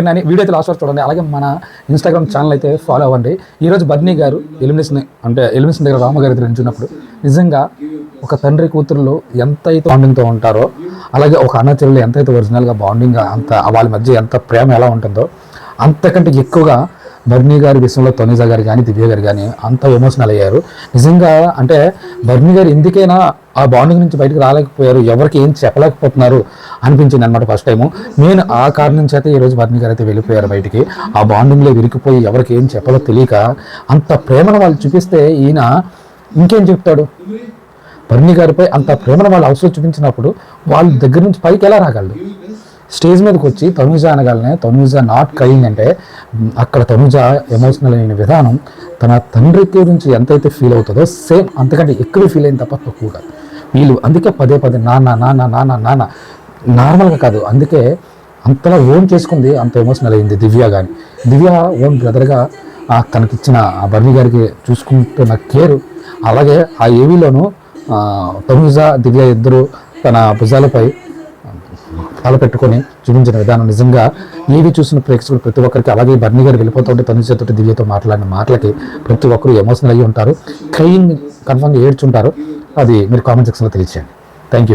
అని వీడియో అయితే లాస్ట్ వరకు చూడండి. అలాగే మన ఇన్స్టాగ్రామ్ ఛానల్ అయితే ఫాలో అవ్వండి. ఈరోజు బర్నీ గారు ఎలిమినేషన్ దగ్గర రామగారి దగ్గర నిల్చున్నప్పుడు నిజంగా ఒక తండ్రి కూతురులో ఎంతైతే బాండింగ్తో ఉంటారో, అలాగే ఒక అన్న చెల్లెలు ఎంతైతే ఒరిజినల్గా బాండింగ్ అంత వాళ్ళ మధ్య ఎంత ప్రేమ ఎలా ఉంటుందో అంతకంటే ఎక్కువగా బర్నీ గారి విషయంలో తనుజ గారు కానీ దివ్య గారు కానీ అంత ఎమోషనల్ అయ్యారు. నిజంగా అంటే బర్నీ గారు ఎందుకైనా ఆ బాండింగ్ నుంచి బయటకు రాలేకపోయారు, ఎవరికి ఏం చెప్పలేకపోతున్నారు అనిపించింది అనమాట ఫస్ట్ టైము. నేను ఆ కారణం నుంచి అయితే ఈరోజు బర్నీ గారు అయితే వెళ్ళిపోయారు బయటికి. ఆ బాండింగ్లో విరిగిపోయి ఎవరికి ఏం చెప్పాలో తెలియక అంత ప్రేమను వాళ్ళు చూపిస్తే ఈయన ఇంకేం చెప్తాడు. బర్నీ గారిపై అంత ప్రేమను వాళ్ళు అవసరం చూపించినప్పుడు వాళ్ళ దగ్గర నుంచి పైకి ఎలా రాగలరు? స్టేజ్ మీదకి వచ్చి తనుజ అనగానే తనుజ నాట్ క్రయింగ్ అంటే అక్కడ తనుజ ఎమోషనల్ అయిన విధానం తన తండ్రి గురించి ఎంతైతే ఫీల్ అవుతుందో సేమ్ అంతకంటే ఎక్కువ ఫీల్ అయిన తప్ప తక్కువగా వీళ్ళు. అందుకే పదే పదే నాన్న నాన్న నాన్న నాన్న నార్మల్గా కాదు, అందుకే అంతలా ఓన్ చేసుకుంది, అంత ఎమోషనల్ అయింది దివ్య. కానీ దివ్య ఓన్ బ్రదర్గా తనకిచ్చిన ఆ బర్నీ గారికి చూసుకుంటున్న కేరు, అలాగే ఆ ఏవీలోనూ తనుజ దివ్య ఇద్దరు తన భుజాలపై తలపెట్టుకొని చూపించిన విధానం నిజంగా ఏవి చూసిన ప్రేక్షకులు ప్రతి ఒక్కరికి, అలాగే బర్నీ గారు వెళ్ళిపోతూ ఉంటే తనుజతో దివ్యతో మాట్లాడిన మాటలకి ప్రతి ఒక్కరు ఎమోషనల్ అయ్యి ఉంటారు. క్రయింగ్ కన్ఫర్మ్గా ఏడ్చుంటారు. అది మీరు కామెంట్ సెక్షన్లో తెలియచేయండి. Thank you.